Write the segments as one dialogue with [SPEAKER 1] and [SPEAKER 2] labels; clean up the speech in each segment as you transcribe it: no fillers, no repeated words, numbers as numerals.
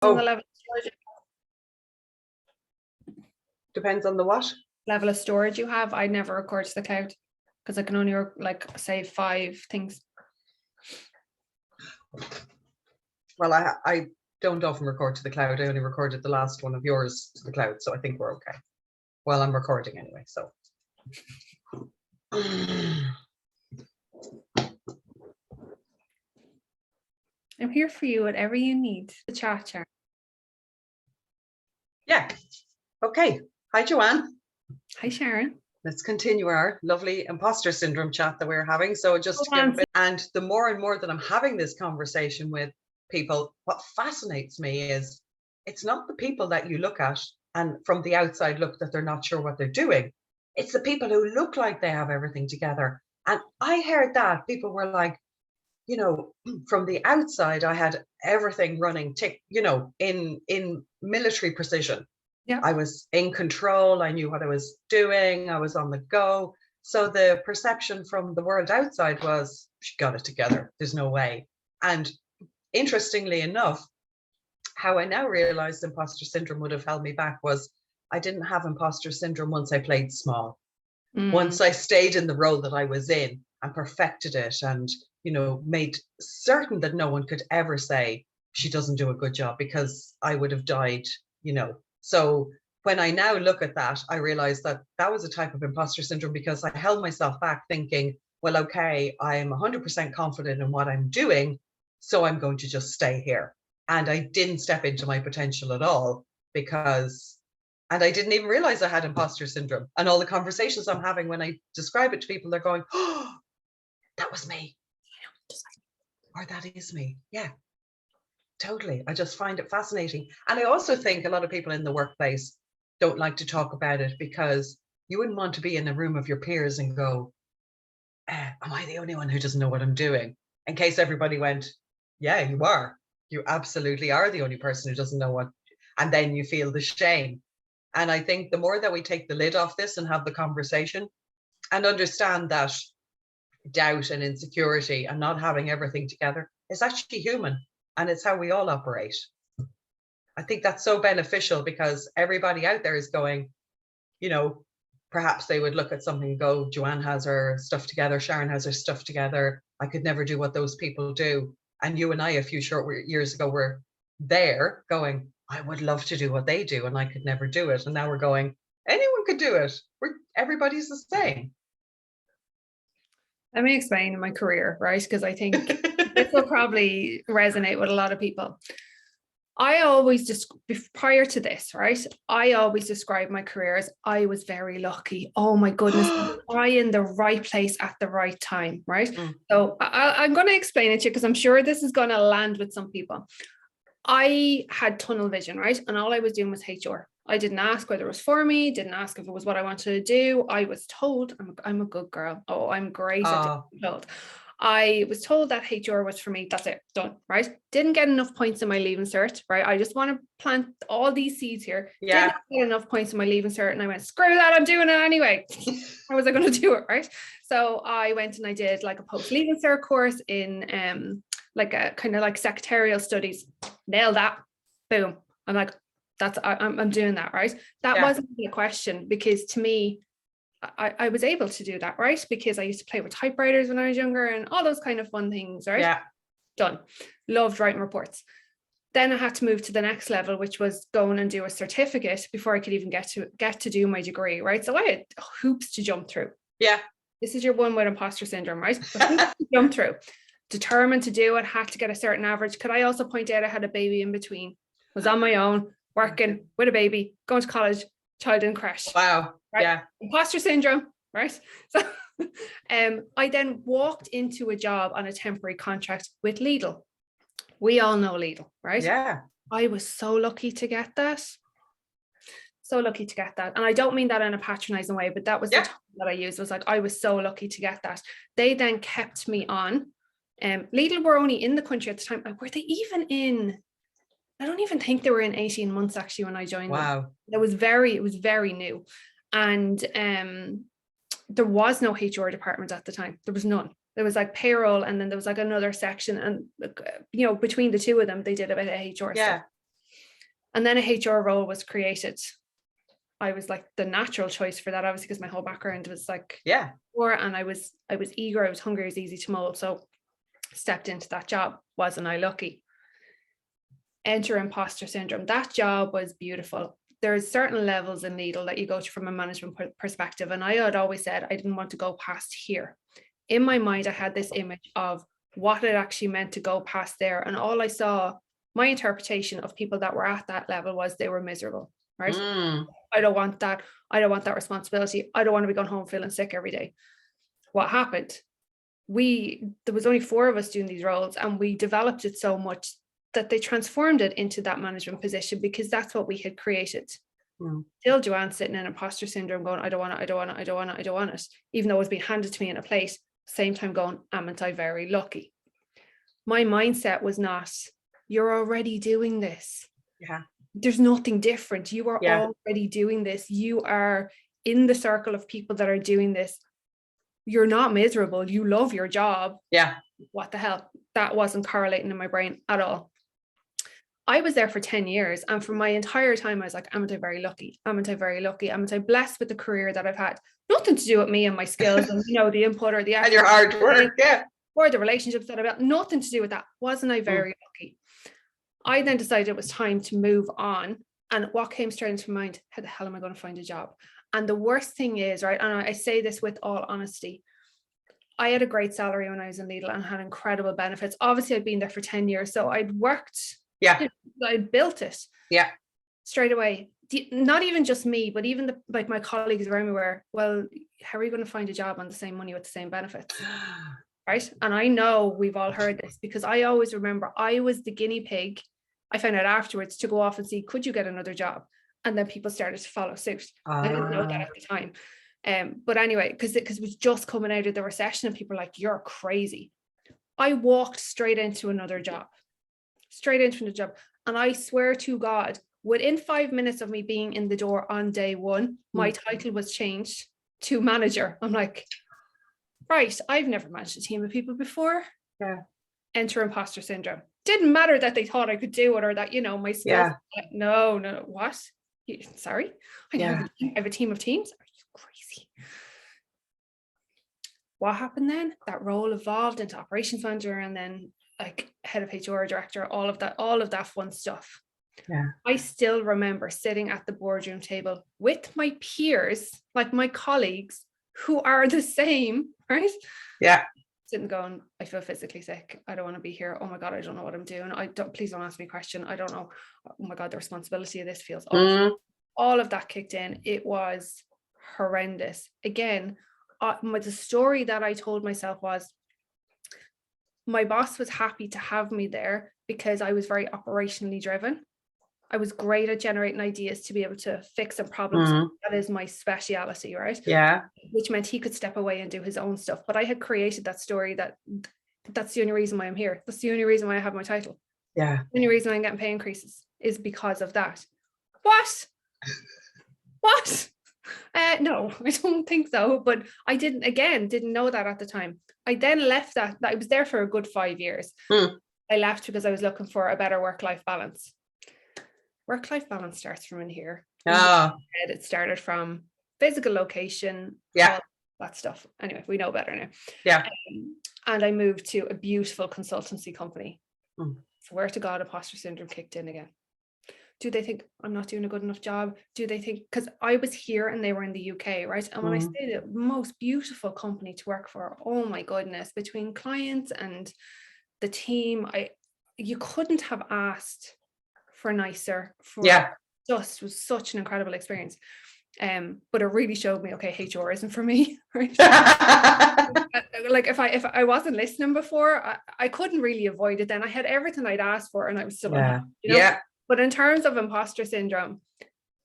[SPEAKER 1] On
[SPEAKER 2] Oh,
[SPEAKER 1] the level of storage,
[SPEAKER 2] depends on the what?
[SPEAKER 1] level of storage you have. I never record to the cloud because I can only like save 5 things.
[SPEAKER 2] Well, I don't often record to the cloud. I only recorded the last one of yours to the cloud, so I think we're okay. Well, I'm recording anyway, so.
[SPEAKER 1] I'm here for you, whatever you need. The chat.
[SPEAKER 2] Yeah. Okay. Hi, Joanne.
[SPEAKER 1] Hi, Sharon.
[SPEAKER 2] Let's continue our lovely imposter syndrome chat that we're having. So just to give a bit, and the more and more that I'm having this conversation with people, what fascinates me is it's not the people that you look at and from the outside look that they're not sure what they're doing. It's the people who look like they have everything together. And I heard that people were like, you know, from the outside, I had everything running tick, you know, in military precision.
[SPEAKER 1] Yeah.
[SPEAKER 2] I was in control. I knew what I was doing. I was on the go. So the perception from the world outside was, she got it together. There's no way. And interestingly enough, how I now realized imposter syndrome would have held me back was I didn't have imposter syndrome once I played small. Once I stayed in the role that I was in and perfected it and, you know, made certain that no one could ever say she doesn't do a good job, because I would have died, you know. So when I now look at that, I realize that that was a type of imposter syndrome because I held myself back thinking, well, okay, I'm 100% confident in what I'm doing, so I'm going to just stay here. And I didn't step into my potential at all and I didn't even realize I had imposter syndrome. And all the conversations I'm having when I describe it to people, they're going, oh, that was me. Or that is me. Yeah, totally. I just find it fascinating. And I also think a lot of people in the workplace don't like to talk about it because you wouldn't want to be in a room of your peers and go, am I the only one who doesn't know what I'm doing? In case everybody went, yeah, you are. You absolutely are the only person who doesn't know what. And then you feel the shame. And I think the more that we take the lid off this and have the conversation and understand that doubt and insecurity and not having everything together is actually human, and it's how we all operate. I think that's so beneficial because everybody out there is going, you know, perhaps they would look at something and go, Joanne has her stuff together, Sharon has her stuff together, I could never do what those people do. And you and I a few short years ago were there going, I would love to do what they do and I could never do it. And now we're going, anyone could do it. Everybody's the same.
[SPEAKER 1] Let me explain my career, right? Because I think this will probably resonate with a lot of people. I always just, prior to this, right? I always describe my career as I was very lucky. Oh my goodness, I in the right place at the right time, right? So I'm going to explain it to you because I'm sure this is going to land with some people. I had tunnel vision, right? And all I was doing was HR. I didn't ask whether it was for me, didn't ask if it was what I wanted to do. I was told, I'm a good girl. Oh, I'm great at being told. I was told that HR was for me. That's it, done, right? Didn't get enough points in my leaving cert, right? I just want to plant all these seeds here.
[SPEAKER 2] Yeah.
[SPEAKER 1] Didn't get enough points in my leaving cert, and I went, screw that, I'm doing it anyway. How was I going to do it, right? So I went and I did like a post-leaving cert course in like a kind of like secretarial studies. Nailed that. Boom. I'm like, I'm doing that, right? That wasn't a question because to me, I was able to do that, right? Because I used to play with typewriters when I was younger and all those kind of fun things, right?
[SPEAKER 2] Yeah.
[SPEAKER 1] Done. Loved writing reports. Then I had to move to the next level, which was going and do a certificate before I could even get to do my degree, right? So I had hoops to jump through.
[SPEAKER 2] Yeah.
[SPEAKER 1] This is your one with imposter syndrome, right? To jump through. Determined to do it, had to get a certain average. Could I also point out I had a baby in between? Was on my own, working with a baby, going to college, child in crash.
[SPEAKER 2] Wow.
[SPEAKER 1] Right?
[SPEAKER 2] Yeah.
[SPEAKER 1] Imposter syndrome, right? So I then walked into a job on a temporary contract with Lidl. We all know Lidl, right?
[SPEAKER 2] Yeah.
[SPEAKER 1] I was so lucky to get that. So lucky to get that. And I don't mean that in a patronizing way, but that was the time that I used, was like, I was so lucky to get that. They then kept me on. Lidl were only in the country at the time. Were they even in? I don't even think they were in 18 months actually when I joined them. It was very new. And there was no HR department at the time. There was none. There was like payroll, and then there was like another section, and you know, between the two of them, they did a bit of HR stuff. And then a HR role was created. I was like the natural choice for that, obviously, because my whole background was like, and I was eager, I was hungry, I was easy to mold. So stepped into that job. Wasn't I lucky? Enter imposter syndrome. That job was beautiful. There's certain levels in Needle that you go to from a management perspective. And I had always said I didn't want to go past here. In my mind, I had this image of what it actually meant to go past there. And all I saw, my interpretation of people that were at that level was they were miserable, right? I don't want that. I don't want that responsibility. I don't want to be going home feeling sick every day. What happened? There was only 4 of us doing these roles, and we developed it so much that they transformed it into that management position, because that's what we had created. Still Joanne sitting in imposter syndrome going, I don't want it, I don't want it, I don't want it, I don't want it. Even though it was being handed to me in a plate, same time going, amn't I very lucky? My mindset was not, you're already doing this. There's nothing different. You are already doing this. You are in the circle of people that are doing this. You're not miserable. You love your job. What the hell? That wasn't correlating in my brain at all. I was there for 10 years. And for my entire time, I was like, amn't I very lucky? Amn't I very lucky? Amn't I blessed with the career that I've had? Nothing to do with me and my skills and, the input or the effort.
[SPEAKER 2] And your hard work,
[SPEAKER 1] or the relationships that I've got. Nothing to do with that. Wasn't I very lucky? I then decided it was time to move on. And what came straight into my mind, how the hell am I going to find a job? And the worst thing is, right, and I say this with all honesty, I had a great salary when I was in Lidl and had incredible benefits. Obviously, I'd been there for 10 years. So I'd worked, I'd built it. Straight away. Not even just me, but even my colleagues around me were, well, how are you going to find a job on the same money with the same benefits? Right. And I know we've all heard this, because I always remember I was the guinea pig. I found out afterwards to go off and see, could you get another job? And then people started to follow suit. I didn't know that at the time. But anyway, because it was just coming out of the recession and people were like, you're crazy. I walked straight into another job. And I swear to God, within 5 minutes of me being in the door on day one, my title was changed to manager. I'm like, right, I've never managed a team of people before. Enter imposter syndrome. Didn't matter that they thought I could do it or that, my skills. No, what? Sorry? I have a team of teams? Are you crazy? What happened then? That role evolved into operations manager and then like head of HR, director, all of that fun stuff. I still remember sitting at the boardroom table with my peers, like my colleagues who are the same, right? Sitting going, I feel physically sick. I don't want to be here. Oh my God, I don't know what I'm doing. Please don't ask me a question. I don't know. Oh my God, the responsibility of this feels awful. All of that kicked in. It was horrendous. Again, the story that I told myself was, my boss was happy to have me there because I was very operationally driven. I was great at generating ideas to be able to fix some problems. That is my speciality, right? Which meant he could step away and do his own stuff. But I had created that story that's the only reason why I'm here. That's the only reason why I have my title. The only reason I'm getting pay increases is because of that. What? No, I don't think so. But I didn't know that at the time. I then left that. I was there for a good 5 years. I left because I was looking for a better work-life balance. Work-life balance starts from in here. It started from physical location, all that stuff. Anyway, we know better now. And I moved to a beautiful consultancy company. Swear to God, imposter syndrome kicked in again. Do they think I'm not doing a good enough job? Do they think, because I was here and they were in the UK, right? And when I say the most beautiful company to work for, oh my goodness, between clients and the team, you couldn't have asked for nicer. Just was such an incredible experience. But it really showed me, okay, HR isn't for me, right? Like if I wasn't listening before, I couldn't really avoid it then. I had everything I'd asked for and I was still unhappy, But in terms of imposter syndrome,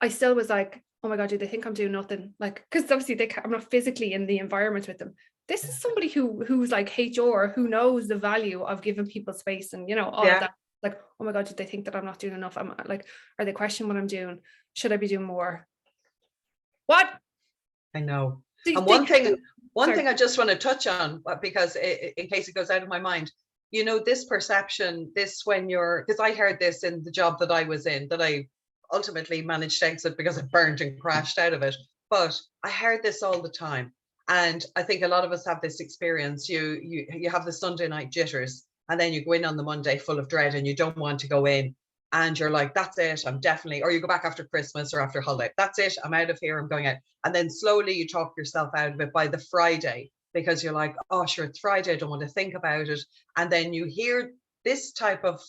[SPEAKER 1] I still was like, oh my God, do they think I'm doing nothing? Like, because obviously I'm not physically in the environment with them. This is somebody who's like HR, who knows the value of giving people space and, all of that. Like, oh my God, did they think that I'm not doing enough? I'm like, are they questioning what I'm doing? Should I be doing more? What?
[SPEAKER 2] I know. And one thing I just want to touch on, because in case it goes out of my mind, you know, this perception, this when you're, because I heard this in the job that I was in, that I ultimately managed to exit because I burned and crashed out of it. But I heard this all the time. And I think a lot of us have this experience. You have the Sunday night jitters, and then you go in on the Monday full of dread and you don't want to go in. And you're like, that's it, I'm definitely, or you go back after Christmas or after holiday, that's it, I'm out of here, I'm going out. And then slowly you talk yourself out of it by the Friday, because you're like, oh, sure, it's Friday, I don't want to think about it. And then you hear this type of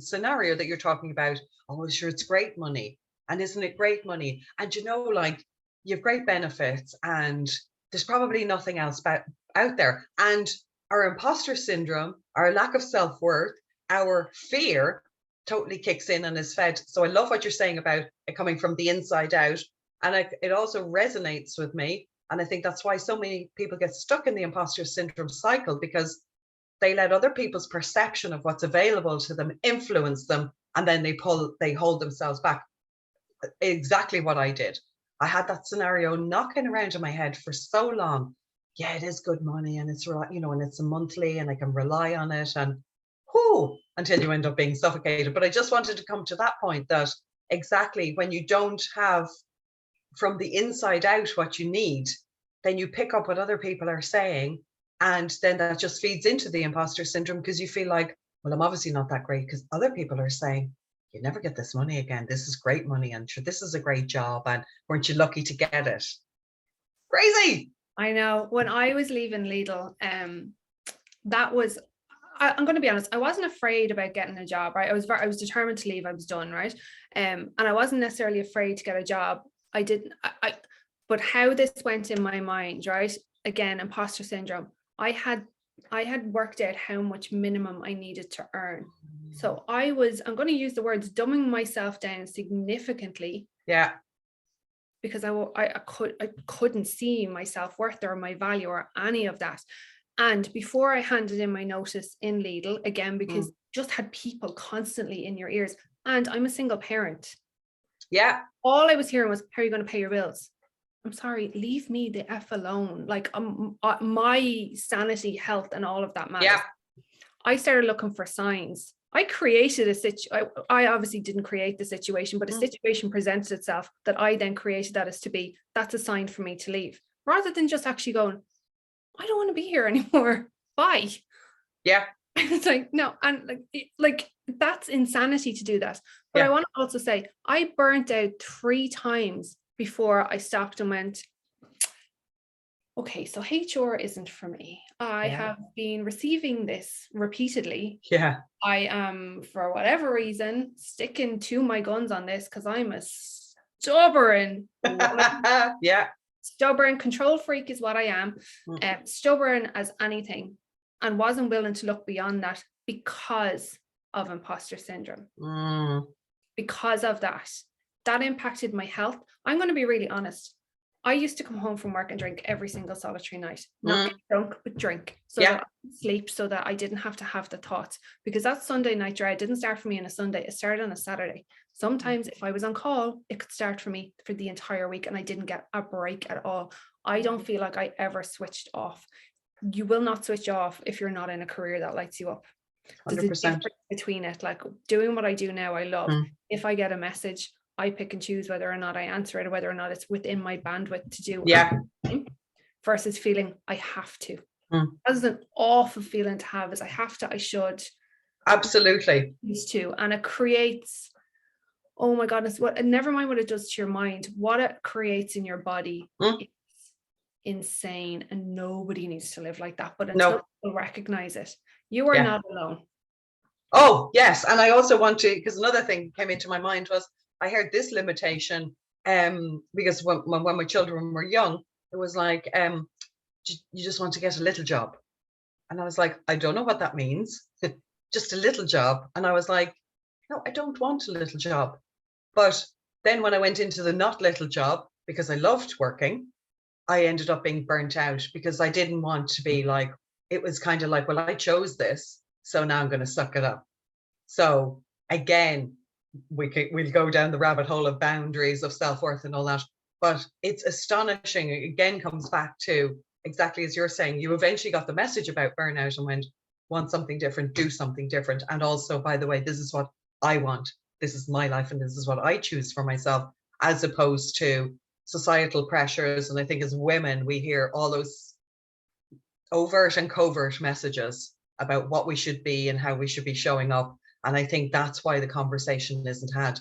[SPEAKER 2] scenario that you're talking about. Oh, sure, it's great money. And isn't it great money? And you know, like, you have great benefits and there's probably nothing else out there. And our imposter syndrome, our lack of self-worth, our fear totally kicks in and is fed. So I love what you're saying about it coming from the inside out. And it also resonates with me. And I think that's why so many people get stuck in the imposter syndrome cycle, because they let other people's perception of what's available to them influence them. And then they hold themselves back. Exactly what I did. I had that scenario knocking around in my head for so long. Yeah, it is good money, and it's, you know, and it's a monthly, and I can rely on it, and until you end up being suffocated. But I just wanted to come to that point, that exactly when you don't have from the inside out what you need, then you pick up what other people are saying, and then that just feeds into the imposter syndrome, because you feel like, well, I'm obviously not that great because other people are saying, you never get this money again. This is great money, and sure, this is a great job, and weren't you lucky to get it? Crazy.
[SPEAKER 1] I know. When I was leaving Lidl, that was, I'm going to be honest, I wasn't afraid about getting a job, right? I was determined to leave. I was done, right? And I wasn't necessarily afraid to get a job. But how this went in my mind, right? Again, imposter syndrome. I had worked out how much minimum I needed to earn. So I'm going to use the words, dumbing myself down significantly.
[SPEAKER 2] Yeah.
[SPEAKER 1] Because I couldn't see my self-worth or my value or any of that. And before I handed in my notice in Lidl, again, because just had people constantly in your ears, and I'm a single parent.
[SPEAKER 2] Yeah.
[SPEAKER 1] All I was hearing was, how are you going to pay your bills? I'm sorry, leave me the F alone. Like my sanity, health, and all of that matters.
[SPEAKER 2] Yeah.
[SPEAKER 1] I started looking for signs. I created a situation. I obviously didn't create the situation, but a situation presented itself that I then created that as to be, that's a sign for me to leave, rather than just actually going, I don't want to be here anymore. Bye.
[SPEAKER 2] Yeah.
[SPEAKER 1] It's like, no. And like that's insanity to do that. But I want to also say, I burnt out 3 times before I stopped and went, okay, so HR isn't for me. I have been receiving this repeatedly.
[SPEAKER 2] Yeah.
[SPEAKER 1] I am, for whatever reason, sticking to my guns on this because I'm a stubborn woman.
[SPEAKER 2] Yeah.
[SPEAKER 1] Stubborn, control freak is what I am. Stubborn as anything, and wasn't willing to look beyond that because of imposter syndrome. Because of that impacted my health. I'm going to be really honest. I used to come home from work and drink every single solitary night. Not get drunk, but drink. So that I could sleep, so that I didn't have to have the thoughts. Because that Sunday night dread didn't start for me on a Sunday. It started on a Saturday. Sometimes if I was on call, it could start for me for the entire week, and I didn't get a break at all. I don't feel like I ever switched off. You will not switch off if you're not in a career that lights you up.
[SPEAKER 2] 100%.
[SPEAKER 1] There's a difference between it. Like doing what I do now, I love. If I get a message, I pick and choose whether or not I answer it, or whether or not it's within my bandwidth to do. Versus feeling I have to. That's an awful feeling to have, is I have to, I should.
[SPEAKER 2] Absolutely.
[SPEAKER 1] Used to. And it creates, oh my goodness, never mind what it does to your mind, what it creates in your body is insane. And nobody needs to live like that. But until people recognize it, you are not alone.
[SPEAKER 2] Oh, yes. And I also want to, because another thing came into my mind was, I heard this limitation because when my children were young, it was like, you just want to get a little job. And I was like, I don't know what that means. Just a little job. And I was like, no, I don't want a little job. But then when I went into the not little job, because I loved working, I ended up being burnt out, because I didn't want to be like, it was kind of like, well, I chose this, so now I'm going to suck it up. So again, we'll go down the rabbit hole of boundaries, of self-worth and all that. But it's astonishing. It again comes back to exactly as you're saying, you eventually got the message about burnout and went, want something different, do something different. And also, by the way, this is what I want. This is my life and this is what I choose for myself, as opposed to societal pressures. And I think as women, we hear all those overt and covert messages about what we should be and how we should be showing up. And I think that's why the conversation isn't had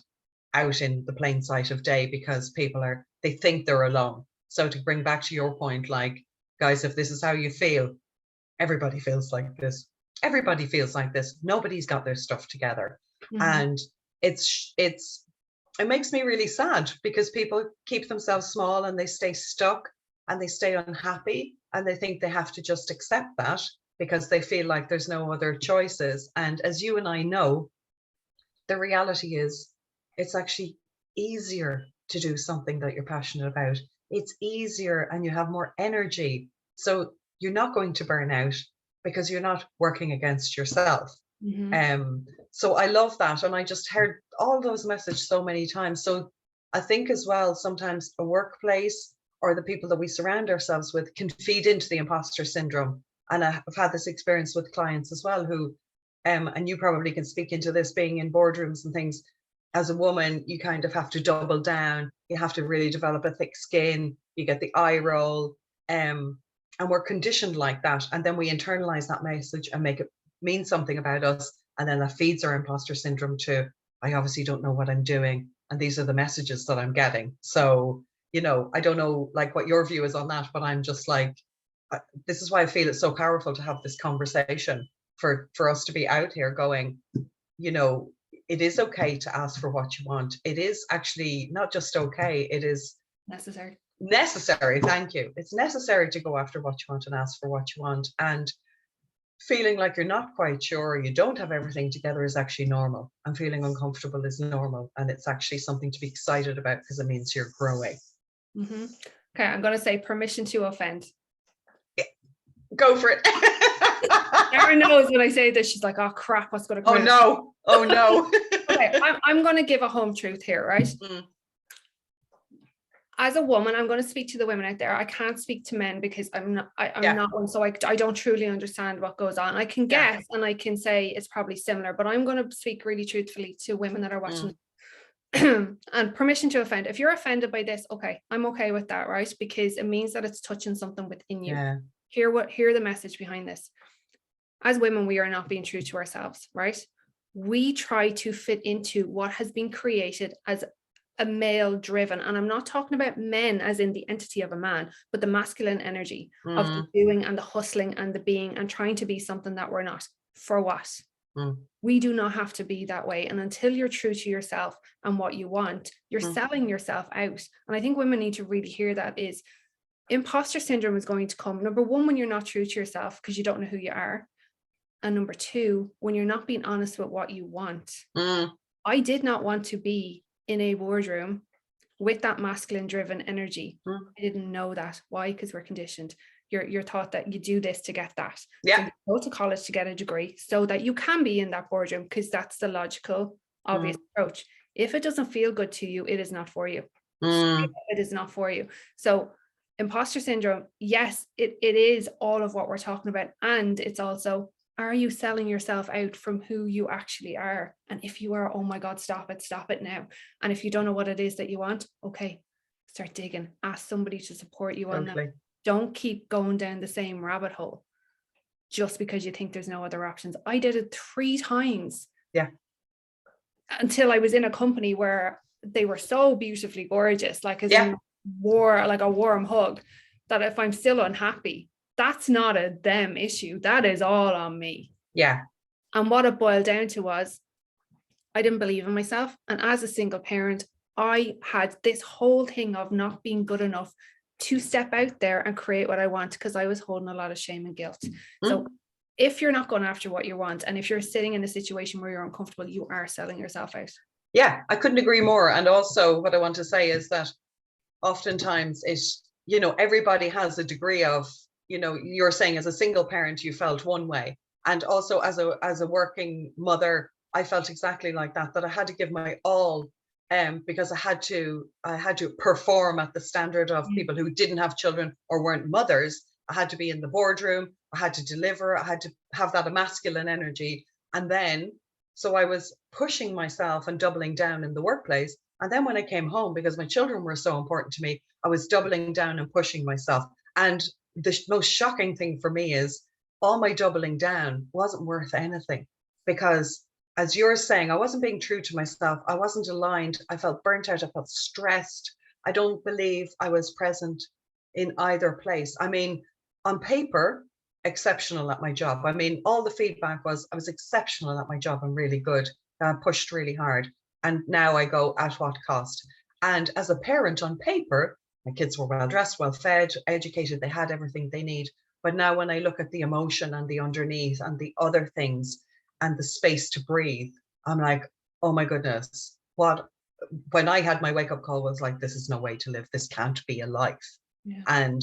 [SPEAKER 2] out in the plain sight of day, because people they think they're alone. So to bring back to your point, like, guys, if this is how you feel, everybody feels like this. Everybody feels like this. Nobody's got their stuff together. And it makes me really sad, because people keep themselves small and they stay stuck and they stay unhappy and they think they have to just accept that because they feel like there's no other choices. And as you and I know, the reality is it's actually easier to do something that you're passionate about. It's easier and you have more energy. So you're not going to burn out because you're not working against yourself. So I love that. And I just heard all those messages so many times. So I think as well, sometimes a workplace or the people that we surround ourselves with can feed into the imposter syndrome. And I've had this experience with clients as well who, and you probably can speak into this, being in boardrooms and things. As a woman, you kind of have to double down. You have to really develop a thick skin. You get the eye roll. And we're conditioned like that. And then we internalize that message and make it mean something about us. And then that feeds our imposter syndrome to, I obviously don't know what I'm doing. And these are the messages that I'm getting. So, you know, I don't know like what your view is on that, but I'm just like, this is why I feel it's so powerful to have this conversation for us to be out here going, you know, it is okay to ask for what you want. It is actually not just okay, it is
[SPEAKER 1] necessary.
[SPEAKER 2] Thank you. It's necessary to go after what you want and ask for what you want. And feeling like you're not quite sure, you don't have everything together is actually normal. And feeling uncomfortable is normal. And it's actually something to be excited about because it means you're growing.
[SPEAKER 1] Okay, I'm going to say permission to offend.
[SPEAKER 2] Yeah. Go for it.
[SPEAKER 1] Erin knows when I say this, she's like, oh crap, what's going to come out?
[SPEAKER 2] Oh no.
[SPEAKER 1] Okay, I'm going to give a home truth here, right? As a woman, I'm going to speak to the women out there. I can't speak to men because I'm not one, so I don't truly understand what goes on. I can guess and I can say it's probably similar, but I'm going to speak really truthfully to women that are watching. And permission to offend. If you're offended by this, okay, I'm okay with that, right? Because it means that it's touching something within you. Hear the message behind this. As women, we are not being true to ourselves, right? We try to fit into what has been created as a male driven, and I'm not talking about men as in the entity of a man, but the masculine energy of the doing and the hustling and the being and trying to be something that we're not. For what? We do not have to be that way. And until you're true to yourself and what you want, you're selling yourself out. And I think women need to really hear that is imposter syndrome is going to come. Number one, when you're not true to yourself because you don't know who you are. And number two, when you're not being honest with what you want. I did not want to be in a boardroom with that masculine driven energy. I didn't know that. Why? Because we're conditioned. You're taught that you do this to get that. So you go to college to get a degree so that you can be in that boardroom, because that's the logical, obvious approach. If it doesn't feel good to you, it is not for you. It is not for you. So imposter syndrome, yes, it is all of what we're talking about. And it's also, are you selling yourself out from who you actually are? And if you are, oh my God, stop it now. And if you don't know what it is that you want, okay, start digging. Ask somebody to support you on that. Don't keep going down the same rabbit hole just because you think there's no other options. I did it 3 times. Until I was in a company where they were so beautifully gorgeous, like as in like a warm hug, that if I'm still unhappy, that's not a them issue. That is all on me. And what it boiled down to was I didn't believe in myself. And as a single parent, I had this whole thing of not being good enough to step out there and create what I want, because I was holding a lot of shame and guilt. So if you're not going after what you want, and if you're sitting in a situation where you're uncomfortable, you are selling yourself out.
[SPEAKER 2] I couldn't agree more. And also what I want to say is that oftentimes everybody has a degree of, you're saying as a single parent, you felt one way. And also as a working mother, I felt exactly like that I had to give my all, because I had to perform at the standard of people who didn't have children or weren't mothers. I had to be in the boardroom. had to deliver, I had to have that masculine energy. And then, so I was pushing myself and doubling down in the workplace. And then when I came home, because my children were so important to me, I was doubling down and pushing myself. And the most shocking thing for me is all my doubling down wasn't worth anything, because as you're saying, I wasn't being true to myself. I wasn't aligned. I felt burnt out. I felt stressed. I don't believe I was present in either place. I mean, on paper, exceptional at my job. I mean, all the feedback was I was exceptional at my job. I'm really good. I pushed really hard. And now I go, at what cost? And as a parent, on paper, my kids were well dressed, well fed, educated. They had everything they need. But now when I look at the emotion and the underneath and the other things and the space to breathe, I'm like, oh my goodness, what? When I had my wake up call was like, this is no way to live. This can't be a life.
[SPEAKER 1] Yeah.
[SPEAKER 2] And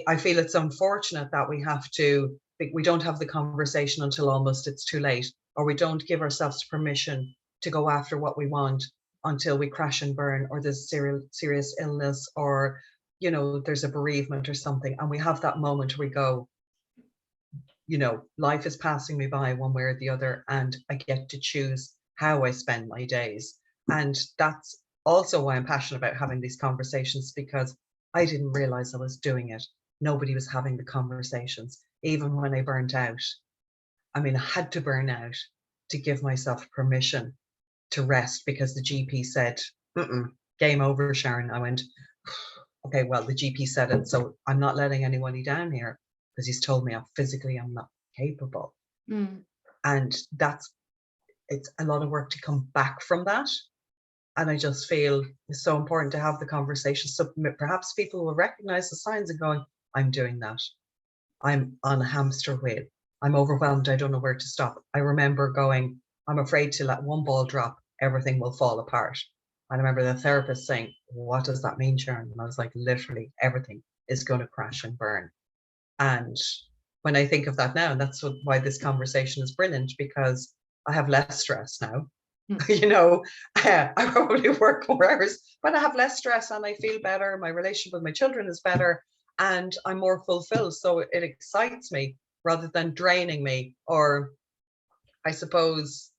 [SPEAKER 2] I feel it's unfortunate that we don't have the conversation until almost it's too late, or we don't give ourselves permission to go after what we want until we crash and burn, or there's serious illness, or, you know, there's a bereavement or something. And we have that moment where we go, you know, life is passing me by one way or the other, and I get to choose how I spend my days. And that's also why I'm passionate about having these conversations, because I didn't realize I was doing it. Nobody was having the conversations. Even when I burnt out, I mean, I had to burn out to give myself permission to rest, because the GP said, game over, Sharon. I went, okay, well, the GP said it, so I'm not letting anybody down here, because he's told me I'm not capable. And it's a lot of work to come back from that. And I just feel it's so important to have the conversation. So perhaps people will recognize the signs and going, I'm doing that. I'm on a hamster wheel. I'm overwhelmed. I don't know where to stop. I remember going, I'm afraid to let one ball drop, everything will fall apart. And I remember the therapist saying, what does that mean, Sharon? And I was like, literally everything is going to crash and burn. And when I think of that now, and that's why this conversation is brilliant, because I have less stress now. You know, I probably work more hours, but I have less stress and I feel better. My relationship with my children is better and I'm more fulfilled. So it excites me rather than draining me. Or I suppose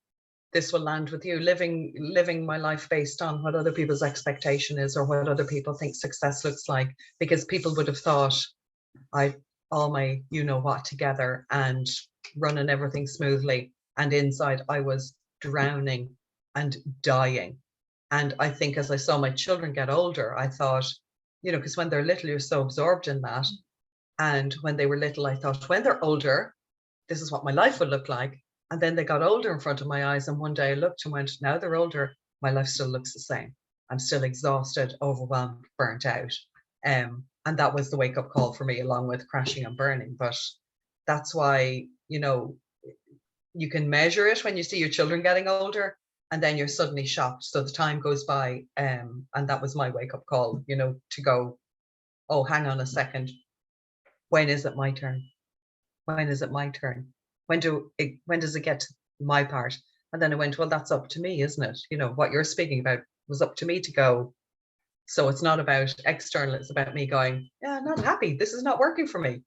[SPEAKER 2] this will land with you, living my life based on what other people's expectation is, or what other people think success looks like, because people would have thought I all my you know what together and running everything smoothly, and inside I was drowning and dying. And I think as I saw my children get older, I thought, you know, because when they're little, you're so absorbed in that. And when they were little, I thought, when they're older, this is what my life will look like. And then they got older in front of my eyes. And one day I looked and went, now they're older, my life still looks the same. I'm still exhausted, overwhelmed, burnt out. And that was the wake up call for me, along with crashing and burning. But that's why, you know, you can measure it when you see your children getting older, and then you're suddenly shocked. So the time goes by, and that was my wake up call, you know, to go, oh, hang on a second. When is it my turn? When is it my turn? When does it get to my part? And then I went, well, that's up to me, isn't it? You know, what you're speaking about was up to me to go. So it's not about external, it's about me going, yeah, I'm not happy. This is not working for me.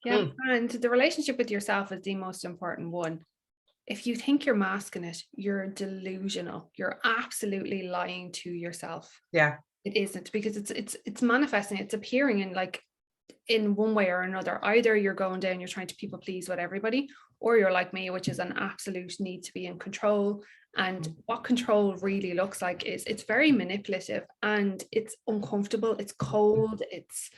[SPEAKER 1] Yeah. And the relationship with yourself is the most important one. If you think you're masking it, you're delusional. You're absolutely lying to yourself.
[SPEAKER 2] Yeah.
[SPEAKER 1] It isn't, because it's manifesting, it's appearing in like in one way or another. Either you're going down, you're trying to people please with everybody, or you're like me, which is an absolute need to be in control. And what control really looks like is it's very manipulative and it's uncomfortable, it's cold, it's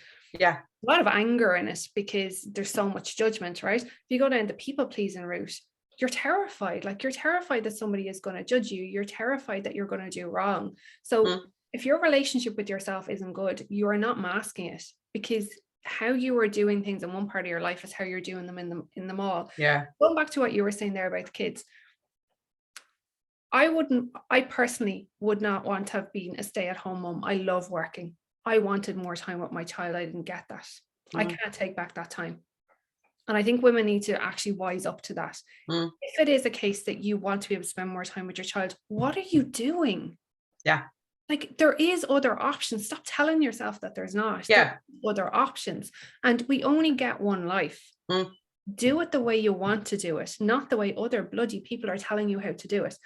[SPEAKER 1] a lot of anger in it because there's so much judgment, right? If you go down the people pleasing route, you're terrified. Like, you're terrified that somebody is going to judge you. You're terrified that you're going to do wrong. So if your relationship with yourself isn't good, you are not masking it, because how you are doing things in one part of your life is how you're doing them in them all.
[SPEAKER 2] Yeah.
[SPEAKER 1] Going back to what you were saying there about the kids, I personally would not want to have been a stay-at-home mom. I love working. I wanted more time with my child. I didn't get that. I can't take back that time. And I think women need to actually wise up to that. If it is a case that you want to be able to spend more time with your child, what are you doing?
[SPEAKER 2] Yeah.
[SPEAKER 1] Like, there is other options. Stop telling yourself that there's not.
[SPEAKER 2] Yeah.
[SPEAKER 1] There are other options. And we only get one life. Do it the way you want to do it, not the way other bloody people are telling you how to do it.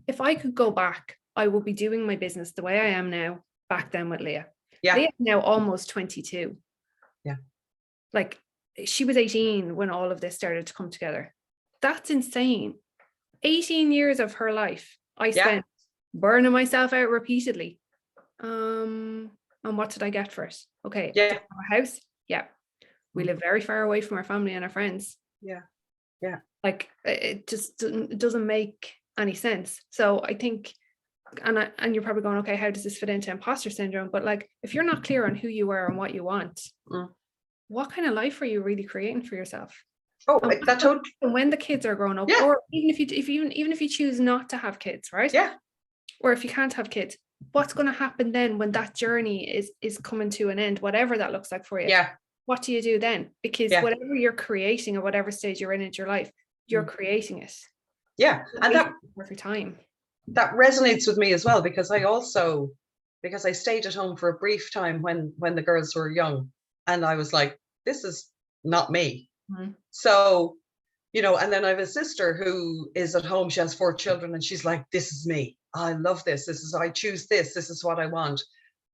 [SPEAKER 1] If I could go back, I would be doing my business the way I am now, back then with Leah.
[SPEAKER 2] Yeah.
[SPEAKER 1] Leah's now almost 22.
[SPEAKER 2] Yeah.
[SPEAKER 1] Like, she was 18 when all of this started to come together. That's insane. 18 years of her life I spent burning myself out repeatedly. And what did I get for it? Okay.
[SPEAKER 2] Yeah.
[SPEAKER 1] A house. Yeah. We live very far away from our family and our friends.
[SPEAKER 2] Yeah. Yeah.
[SPEAKER 1] Like, it just doesn't make any sense. So I think, and you're probably going, okay, how does this fit into imposter syndrome? But like, if you're not clear on who you are and what you want, what kind of life are you really creating for yourself?
[SPEAKER 2] Oh, that's totally.
[SPEAKER 1] When the kids are grown up, or even if you choose not to have kids, right?
[SPEAKER 2] Yeah.
[SPEAKER 1] Or if you can't have kids, what's going to happen then when that journey is coming to an end, whatever that looks like for you?
[SPEAKER 2] Yeah.
[SPEAKER 1] What do you do then? Because whatever you're creating, or whatever stage you're in your life, you're creating it.
[SPEAKER 2] Yeah. And that
[SPEAKER 1] perfect time.
[SPEAKER 2] That resonates with me as well, because I stayed at home for a brief time when the girls were young, and I was like, this is not me. So, you know, and then I have a sister who is at home. She has 4 children, and she's like, this is me. I love this. I choose this. This is what I want.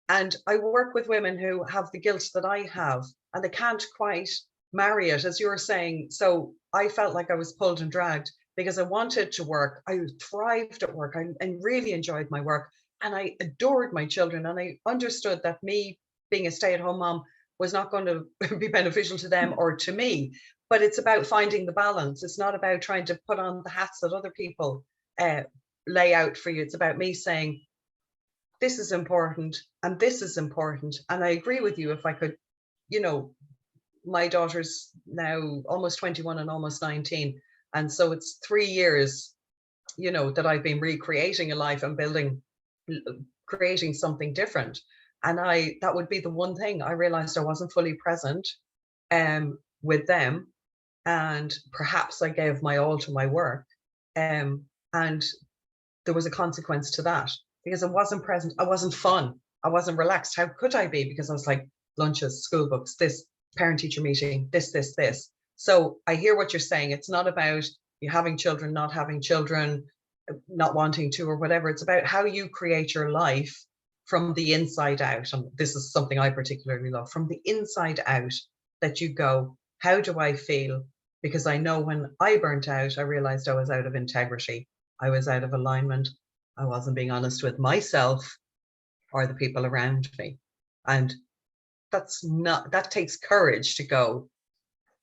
[SPEAKER 2] And I work with women who have the guilt that I have, and they can't quite marry it, as you were saying. So I felt like I was pulled and dragged because I wanted to work. I thrived at work. I really enjoyed my work, and I adored my children. And I understood that me being a stay-at-home mom was not going to be beneficial to them or to me. But it's about finding the balance. It's not about trying to put on the hats that other people lay out for you. It's about me saying, this is important and this is important. And I agree with you. If I could, you know, my daughter's now almost 21 and almost 19. And so it's 3 years, you know, that I've been recreating a life and creating something different. And that would be the one thing I realized I wasn't fully present with them. And perhaps I gave my all to my work. And there was a consequence to that, because I wasn't present. I wasn't fun. I wasn't relaxed. How could I be? Because I was like, lunches, school books, this parent teacher meeting, this. So I hear what you're saying. It's not about you having children, not having children, not wanting to, or whatever. It's about how you create your life from the inside out. And this is something I particularly love, from the inside out, that you go, how do I feel? Because I know when I burnt out, I realized I was out of integrity. I was out of alignment. I wasn't being honest with myself or the people around me. And that takes courage to go,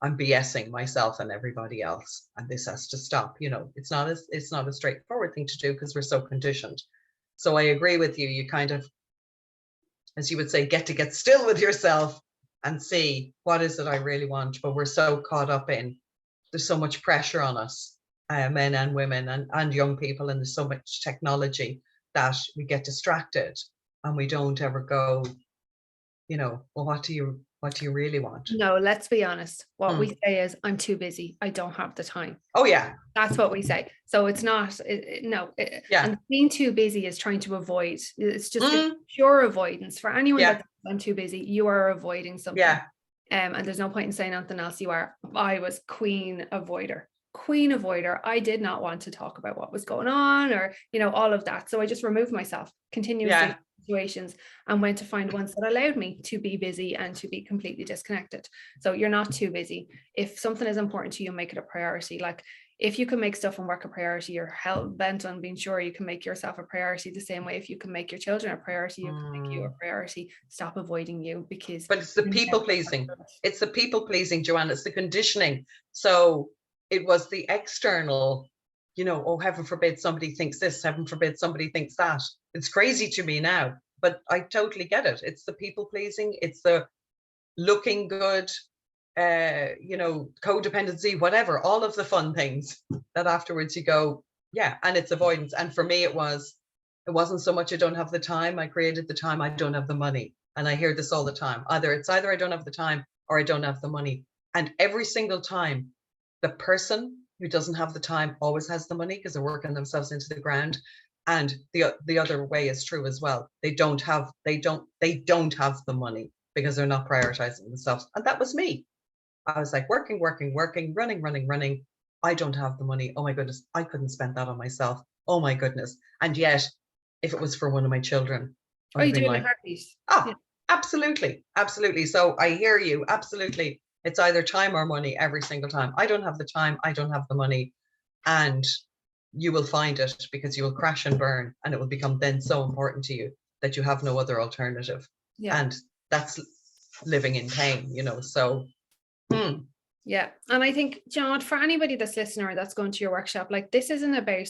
[SPEAKER 2] I'm BSing myself and everybody else, and this has to stop. You know, it's not a straightforward thing to do because we're so conditioned. So I agree with you. You kind of, as you would say, get still with yourself and see, what is it I really want? But we're so caught up in, there's so much pressure on us, men and women and young people, and there's so much technology that we get distracted and we don't ever go, you know, well, what do you really want?
[SPEAKER 1] No, let's be honest. What we say is, I'm too busy. I don't have the time.
[SPEAKER 2] Oh, yeah.
[SPEAKER 1] That's what we say. So it's not, and being too busy is trying to avoid. It's just pure avoidance. For anyone that's I'm too busy, you are avoiding something.
[SPEAKER 2] Yeah.
[SPEAKER 1] And there's no point in saying anything else. I was queen avoider. I did not want to talk about what was going on, or, you know, all of that. So I just removed myself continuously situations and went to find ones that allowed me to be busy and to be completely disconnected. So you're not too busy. If something is important to you, make it a priority. Like, if you can make stuff and work a priority, you're hell bent on being sure you can make yourself a priority. The same way, if you can make your children a priority, you can make you a priority. Stop avoiding you, because
[SPEAKER 2] but it's the people pleasing. It's the people pleasing, Joanne. It's the conditioning. So it was the external, you know, oh, heaven forbid somebody thinks this, heaven forbid somebody thinks that. It's crazy to me now, but I totally get it. It's the people pleasing. It's the looking good, you know, codependency, whatever, all of the fun things that afterwards you go, yeah, and it's avoidance. And for me, it wasn't so much I don't have the time. I created the time. I don't have the money. And I hear this all the time. It's either I don't have the time or I don't have the money. And every single time, the person who doesn't have the time always has the money, because they're working themselves into the ground. And the other way is true as well. They don't have the money because they're not prioritizing themselves. And that was me. I was like working, running. I don't have the money. Oh my goodness, I couldn't spend that on myself. Oh my goodness. And yet, if it was for one of my children, I'd
[SPEAKER 1] you
[SPEAKER 2] been
[SPEAKER 1] do it in
[SPEAKER 2] like,
[SPEAKER 1] a heartbeat.
[SPEAKER 2] oh, absolutely. So I hear you. Absolutely. It's either time or money every single time. I don't have the time. I don't have the money. And you will find it, because you will crash and burn, and it will become then so important to you that you have no other alternative.
[SPEAKER 1] Yeah.
[SPEAKER 2] And that's living in pain, so.
[SPEAKER 1] Yeah. And I think, John, for anybody that's listening or that's going to your workshop, like, this isn't about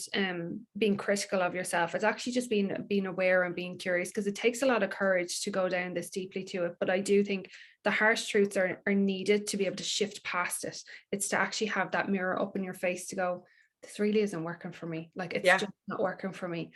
[SPEAKER 1] being critical of yourself. It's actually just being aware and being curious, because it takes a lot of courage to go down this deeply to it. But I do think the harsh truths are needed to be able to shift past it. It's to actually have that mirror up in your face to go, this really isn't working for me. Like, it's just not working for me.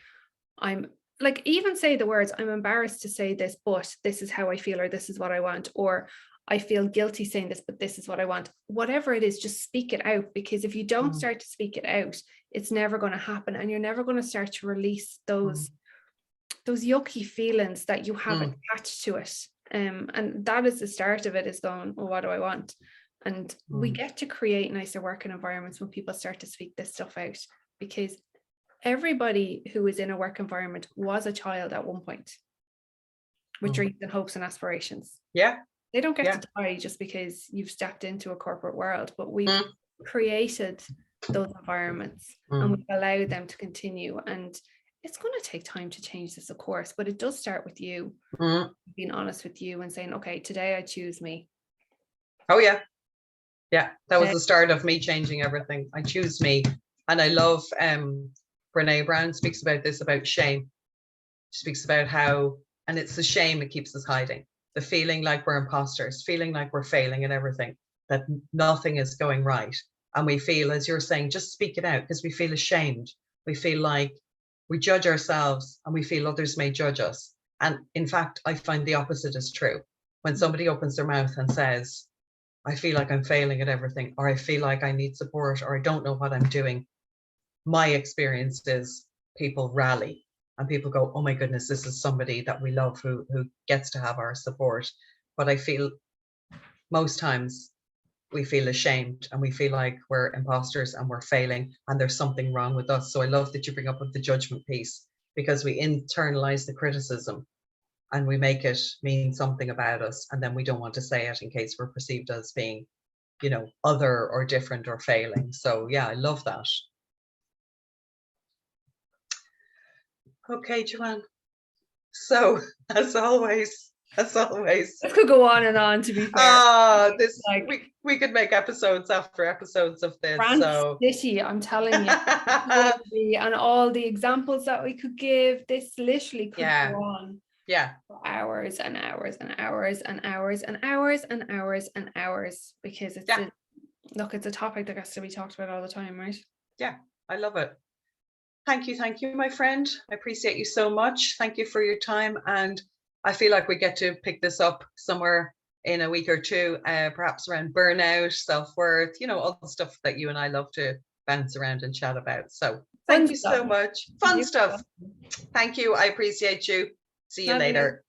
[SPEAKER 1] I'm like, even say the words, I'm embarrassed to say this, but this is how I feel, or this is what I want, or I feel guilty saying this, but this is what I want. Whatever it is, just speak it out, because if you don't start to speak it out, it's never going to happen. And you're never going to start to release those yucky feelings that you have attached to it. And that is the start of it, is going, well, what do I want? And we get to create nicer working environments when people start to speak this stuff out, because everybody who is in a work environment was a child at one point with dreams and hopes and aspirations.
[SPEAKER 2] Yeah.
[SPEAKER 1] They don't get to die just because you've stepped into a corporate world, but we've created those environments and we've allowed them to continue. And it's going to take time to change this, of course, but it does start with you being honest with you and saying, okay, today I choose me.
[SPEAKER 2] Oh, yeah. Yeah, that was the start of me changing everything. I choose me. And I love Brene Brown speaks about this, about shame. She speaks about how, and it's the shame that keeps us hiding. The feeling like we're imposters, feeling like we're failing at everything, that nothing is going right. And we feel, as you're saying, just speak it out, because we feel ashamed. We feel like we judge ourselves and we feel others may judge us. And in fact, I find the opposite is true. When somebody opens their mouth and says, I feel like I'm failing at everything, or I feel like I need support, or I don't know what I'm doing, my experience is people rally. And people go, oh my goodness, this is somebody that we love who gets to have our support. But I feel most times we feel ashamed and we feel like we're imposters and we're failing and there's something wrong with us. So I love that you bring up with the judgment piece, because we internalize the criticism and we make it mean something about us. And then we don't want to say it in case we're perceived as being, other or different or failing. So yeah, I love that. Okay, Joanne. So as always,
[SPEAKER 1] this could go on and on, to be fair.
[SPEAKER 2] This we could make episodes after episodes of this. So
[SPEAKER 1] City, I'm telling you. And all the examples that we could give, this literally could go on.
[SPEAKER 2] Yeah.
[SPEAKER 1] For hours and hours and hours and hours and hours and hours and hours, because it's it's a topic that has to be talked about all the time, right?
[SPEAKER 2] Yeah, I love it. Thank you, my friend. I appreciate you so much. Thank you for your time. And I feel like we get to pick this up somewhere in a week or two, perhaps around burnout, self-worth, all the stuff that you and I love to bounce around and chat about. So thank you so much. Fun stuff. Thank you. I appreciate you. See you later.